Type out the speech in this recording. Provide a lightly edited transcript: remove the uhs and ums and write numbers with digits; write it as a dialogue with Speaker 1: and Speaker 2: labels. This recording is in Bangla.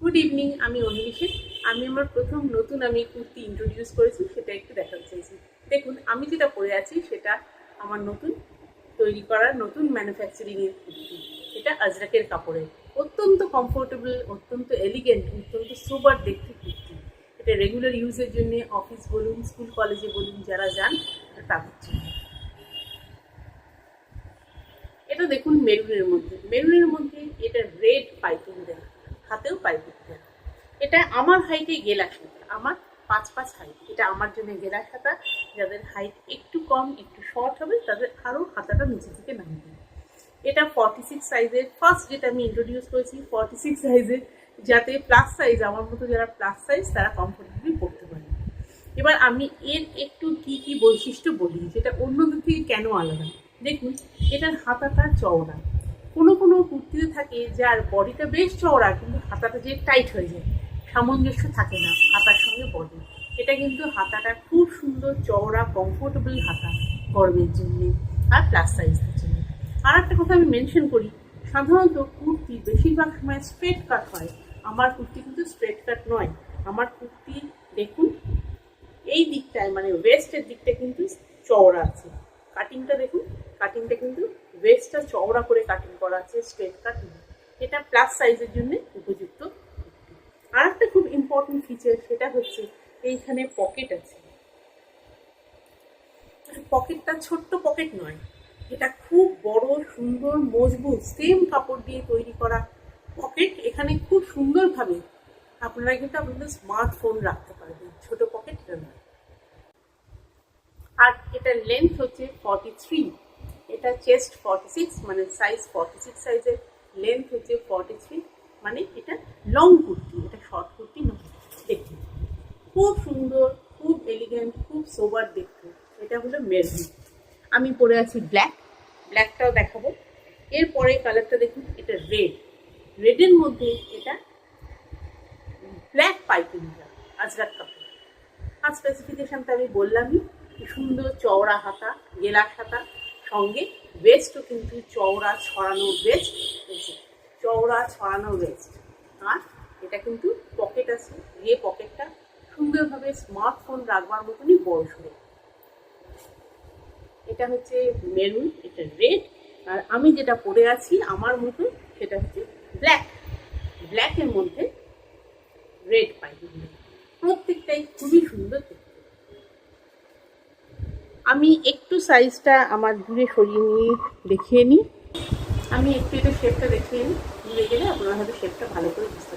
Speaker 1: গুড ইভিনিং, আমি অনিমেষে। আমি আমার প্রথম নতুন কুর্তি ইন্ট্রোডিউস করেছি, সেটা একটু দেখাতে চাইছি। দেখুন, আমি যেটা পরে আছি সেটা আমার নতুন তৈরি করা নতুন ম্যানুফ্যাকচারিংয়ের কুর্তি। এটা আজরাকের কাপড়ের, অত্যন্ত কমফোর্টেবল, অত্যন্ত এলিগেন্ট, অত্যন্ত সোবার দেখতে কুর্তি। এটা রেগুলার ইউজের জন্য, অফিস বলুন, স্কুল কলেজে বলুন, যারা যান তাদের জন্য। এটা দেখুন মেরুনের মধ্যে এটা রেড পাইপিং দেওয়া, হাতেও পাইপিং দেওয়া। এটা আমার হাইটে গেলা সাদা, আমার 5 হাইট। এটা আমার জন্য গেলা সাদা। যাদের হাইট একটু কম, একটু শর্ট হবে, তাদের আরও হাতাটা নিচে থেকে নামবে। এটা 46 সাইজের, ফার্স্ট যেটা আমি ইন্ট্রোডিউস করেছি 46 সাইজের, যাতে প্লাস সাইজ, আমার মতো যারা প্লাস সাইজ তারা কমফোর্টেবলি পড়তে পারে। এবার আমি এর একটু কি কি বৈশিষ্ট্য বলি, যেটা অন্যদের থেকে কেন আলাদা। দেখুন, এটার হাতাটা চওড়া। কোনো কুর্তিতে থাকে যার বডিটা বেশ চওড়া, কিন্তু হাতাটা যে টাইট হয়ে যায়, সামঞ্জস্য থাকে না হাতার সঙ্গে বডি। এটা কিন্তু হাতাটা খুব সুন্দর চওড়া, কমফোর্টেবল হাতা গরমের জন্য আর প্লাস সাইজের জন্য। আর একটা কথা আমি মেনশন করি, সাধারণত কুর্তি বেশিরভাগ সময় স্ট্রেট কাট হয়। আমার কুর্তি কিন্তু স্ট্রেট কাট নয়। আমার কুর্তি দেখুন, এই দিকটায় মানে ওয়েস্টের দিকটা কিন্তু চওড়া আছে। কাটিংটা দেখুন, কাটিংটা কিন্তু ওয়েস্টটা চওড়া করে কাটিং করা আছে, স্ট্রেট কাট নেই। এটা প্লাস সাইজের জন্য উপযুক্ত। আর একটা খুব ইম্পর্টেন্ট ফিচার, সেটা হচ্ছে এইখানে পকেট আছে। পকেটটা ছোট্ট পকেট নয়, এটা খুব বড়, সুন্দর, মজবুত, সেম কাপড় দিয়ে তৈরি করা পকেট। এখানে খুব সুন্দরভাবে আপনারা কিন্তু আপনাদের স্মার্টফোন রাখতে পারবেন। ছোট পকেট এটা নয়। আর এটার লেন্থ হচ্ছে 43, এটা চেস্ট 46, মানে সাইজ 46 সাইজের, লেন্থ হচ্ছে 43, মানে এটা লং কুর্তি, এটা শর্ট কুর্তি নয়। দেখুন, খুব সুন্দর, খুব এলিগেন্ট, খুব সোবার দেখতে। এটা হলো মেরুন। আমি পরে আছি ব্ল্যাকটাও দেখাবো। এরপরে কালারটা দেখুন, এটা রেডের মধ্যে এটা ব্ল্যাক পাইপিং দেওয়া, আজরাক কাপড়। আর স্পেসিফিকেশনটা আমি বললামই, সুন্দর চওড়া হাতা, গেলা হাতা, সঙ্গে ওয়েস্টও কিন্তু চওড়া ছড়ানো ওয়েস্ট, চওড়া ছড়ানো ওয়েস্ট। আর এটা কিন্তু পকেট আছে, যে পকেটটা সুন্দরভাবে স্মার্টফোন রাখবার মতনই বড় সড়ো। এটা হচ্ছে মেরুন, এটা রেড। আর আমি যেটা পরে আছি আমার মতো, সেটা হচ্ছে ব্ল্যাকের মধ্যে রেড পাইপিং। প্রত্যেকটাই খুবই সুন্দর দেখতে। আমি একটু সাইজটা আমার দূরে সরিয়ে নিয়ে দেখিয়ে নিই। আমি একটু এটা শেপটা দেখিয়ে নিই, দূরে গেলে আপনারা হয়তো শেপটা ভালো করে বুঝতে